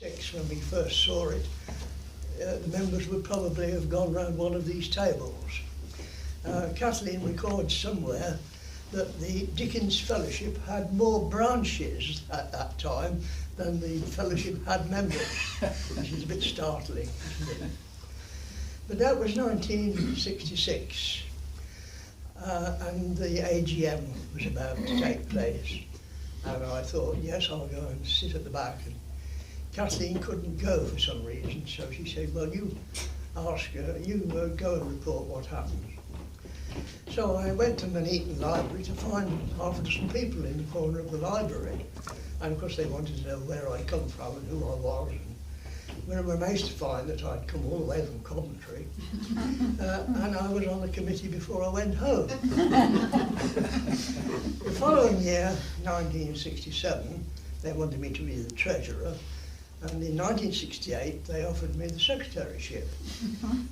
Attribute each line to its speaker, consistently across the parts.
Speaker 1: When we first saw it, the members would probably have gone round one of these tables. Kathleen records somewhere that the Dickens Fellowship had more branches at that time than the Fellowship had members, which is a bit startling, isn't it? But that was 1966, and the AGM was about to take place. And I thought, yes, I'll go and sit at the back. And Kathleen couldn't go for some reason, so she said, well, you ask her, you go and report what happened. So I went to Nuneaton Library to find half a dozen people in the corner of the library. And of course they wanted to know where I come from and who I was. And we were amazed to find that I'd come all the way from Coventry. And I was on the committee before I went home. The following year, 1967, they wanted me to be the treasurer. And in 1968, they offered me the secretaryship.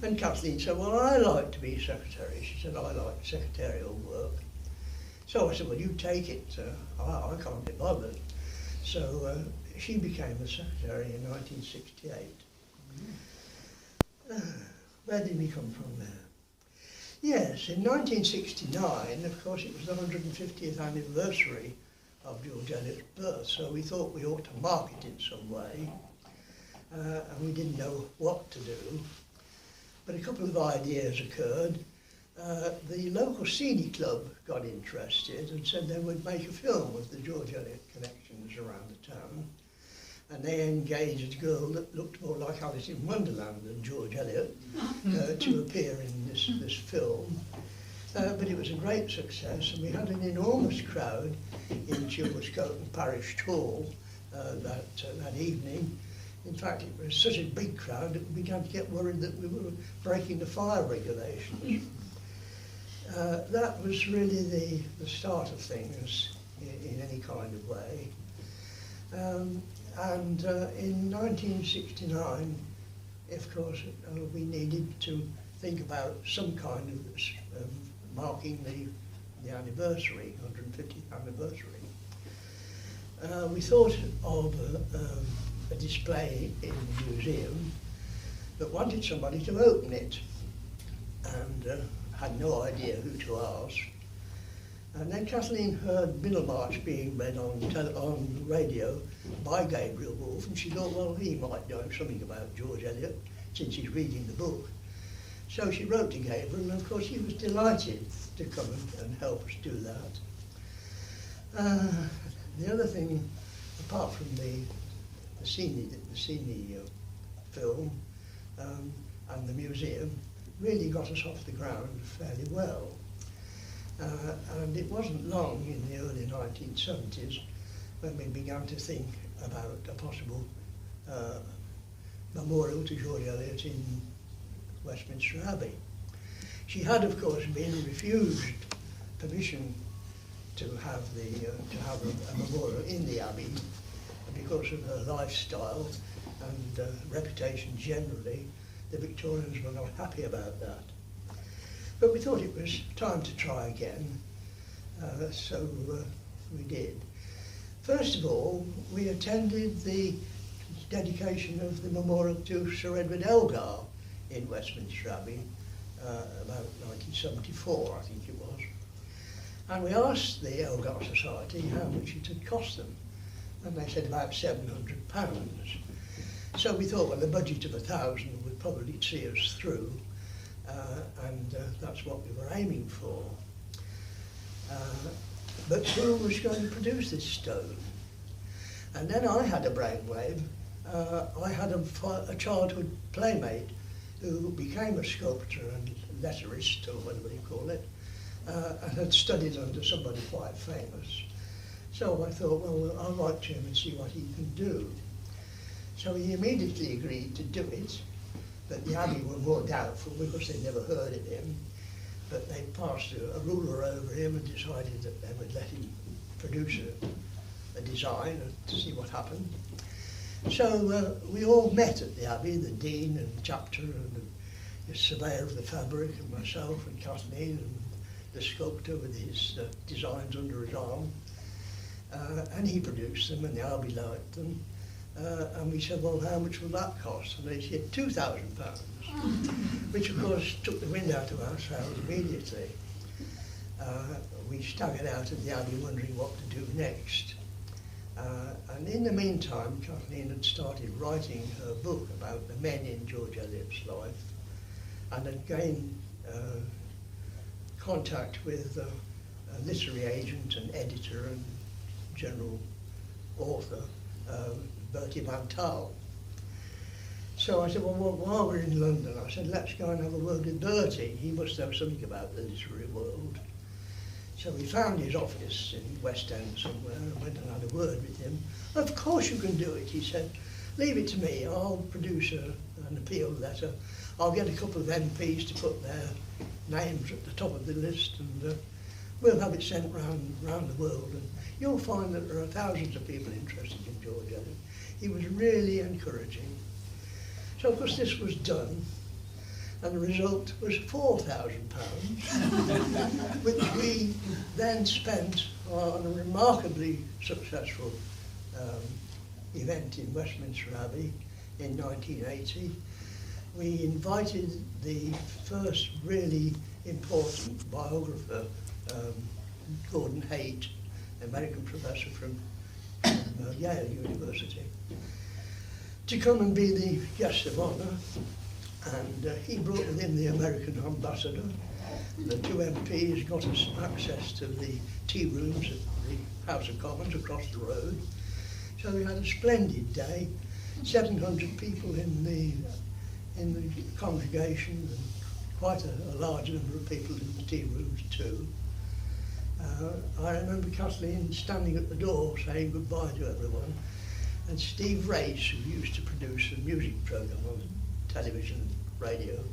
Speaker 1: And Kathleen said, well, I like to be secretary. She said, I like secretarial work. So I said, well, you take it. I can't be bothered. So she became the secretary in 1968. Where did we come from there? Yes, in 1969, of course, it was the 150th anniversary of George Eliot's birth, so we thought we ought to mark it in some way, and we didn't know what to do. But a couple of ideas occurred. The local CD club got interested and said they would make a film with the George Eliot connections around the town, and they engaged a girl that looked more like Alice in Wonderland than George Eliot to appear in this film. But it was a great success, and we had an enormous crowd in Chilwell Parish Hall that evening. In fact, it was such a big crowd that we began to get worried that we were breaking the fire regulations. That was really the start of things in any kind of way. And in 1969, of course, we needed to think about some kind of marking the anniversary, 150th anniversary. We thought of a display in the museum, but wanted somebody to open it, and had no idea who to ask. And then Kathleen heard Middlemarch being read on radio by Gabriel Woolf, and she thought, well, he might know something about George Eliot since he's reading the book. So she wrote to Gabriel, and of course he was delighted to come and help us do that. The other thing, apart from the Cine film and the museum, really got us off the ground fairly well. And it wasn't long in the early 1970s when we began to think about a possible memorial to George Eliot in Westminster Abbey. She had, of course, been refused permission to have a memorial in the Abbey because of her lifestyle and reputation generally. The Victorians were not happy about that. But we thought it was time to try again, so we did. First of all, we attended the dedication of the memorial to Sir Edward Elgar in Westminster Abbey, about 1974, I think it was. And we asked the Elgar Society how much it had cost them, and they said about £700. So we thought, well, the budget of 1,000 would probably see us through, and that's what we were aiming for. But who was going to produce this stone? And then I had a brainwave. I had a childhood playmate who became a sculptor and letterist, or whatever you call it, and had studied under somebody quite famous. So I thought, well, I'll write to him and see what he can do. So he immediately agreed to do it, but the Abbey were more doubtful because they'd never heard of him. But they passed a ruler over him and decided that they would let him produce a design to see what happened. So we all met at the Abbey, the Dean and Chapter and the surveyor of the fabric and myself and Kathleen and the sculptor with his designs under his arm. And he produced them and the Abbey liked them. And we said, well, how much will that cost? And they said, £2,000, which of course took the wind out of our sails immediately. We staggered out of the alley wondering what to do next. And in the meantime, Kathleen had started writing her book about the men in George Eliot's life, and had gained contact with a literary agent and editor and general author, Bertie Van Taal. So I said, well, while we're in London, I said, let's go and have a word with Bertie. He must know something about the literary world. So we found his office in West End somewhere and went and had a word with him. Of course you can do it, he said. Leave it to me, I'll produce an appeal letter. I'll get a couple of MPs to put their names at the top of the list, and we'll have it sent round the world. And you'll find that there are thousands of people interested in George Eliot. He was really encouraging. So of course this was done, and the result was £4,000, which we then spent on a remarkably successful event in Westminster Abbey in 1980. We invited the first really important biographer, Gordon Haight, an American professor from Yale University, to come and be the guest of honour. And he brought with him the American ambassador. The two MPs got us access to the tea rooms at the House of Commons across the road. So we had a splendid day, 700 people in the congregation, and quite a large number of people in the tea rooms too. I remember Kathleen standing at the door saying goodbye to everyone, and Steve Race, who used to produce a music programme on television and radio,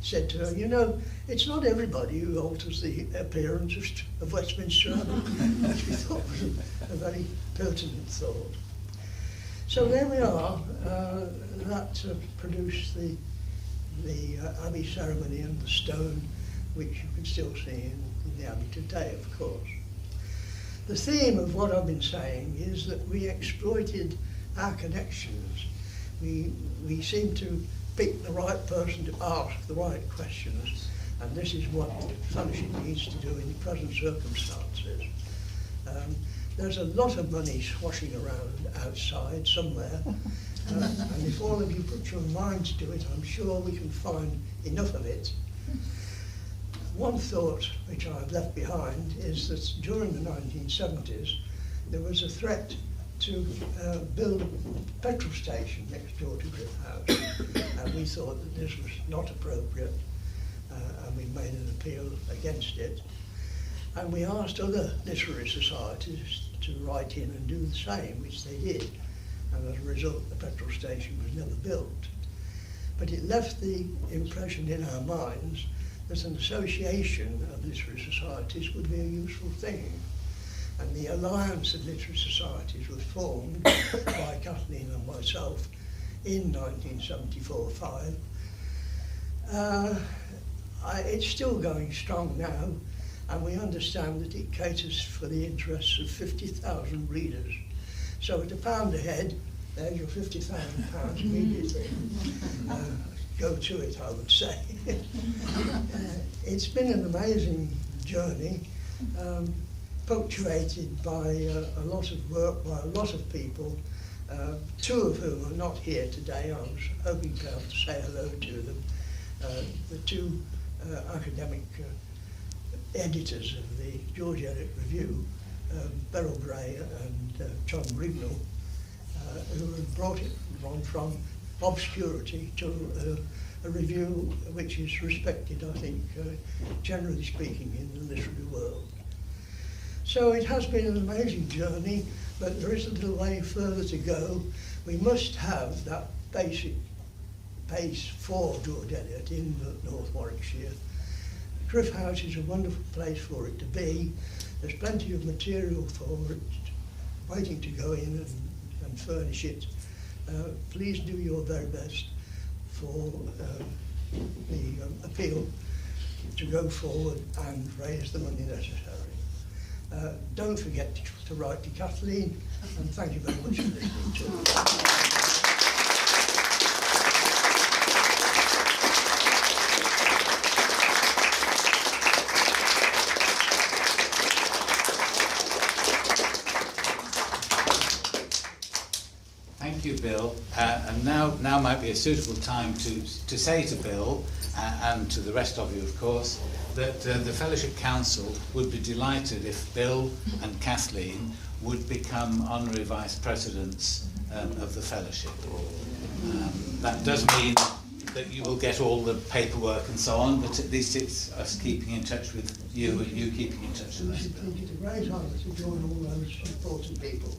Speaker 1: said to her, you know, it's not everybody who alters the appearance of Westminster Abbey, which we thought was a very pertinent thought. So there we are. That produced the Abbey ceremony and the stone, which you can still see in the Abbey today, of course. The theme of what I've been saying is that we exploited our connections. We seemed to pick the right person to ask the right questions, and this is what Fellowship needs to do in the present circumstances. There's a lot of money swashing around outside somewhere, and if all of you put your minds to it, I'm sure we can find enough of it. One thought which I've left behind is that during the 1970s there was a threat to build a petrol station next door to Griff House, and we thought that this was not appropriate, and we made an appeal against it. And we asked other literary societies to write in and do the same, which they did, and as a result the petrol station was never built. But it left the impression in our minds that an association of literary societies would be a useful thing. And the Alliance of Literary Societies was formed by Kathleen and myself in 1974-5. It's still going strong now, and we understand that it caters for the interests of 50,000 readers. So at £1 a head, there's your £50,000 immediately. Go to it, I would say. It's been an amazing journey, punctuated by a lot of work by a lot of people, two of whom are not here today. I was hoping to have to say hello to them. The two academic editors of the George Eliot Review, Beryl Gray and John Rignall, who have brought it on from obscurity to a review which is respected, I think, generally speaking, in the literary world. So it has been an amazing journey, but there is a little way further to go. We must have that basic base for George Eliot in North Warwickshire. Griff House is a wonderful place for it to be. There's plenty of material for it waiting to go in and furnish it. Please do your very best for the appeal to go forward and raise the money necessary. Don't forget to write to Kathleen, and thank you very much for listening to us.
Speaker 2: Thank you, Bill. And now might be a suitable time to say to Bill and to the rest of you, of course, that the Fellowship Council would be delighted if Bill and Kathleen would become honorary vice presidents of the Fellowship. That does mean that you will get all the paperwork and so on, but at least it's us keeping in touch with you and you keeping in touch with us.
Speaker 1: I think it's a great honour to join all those important people.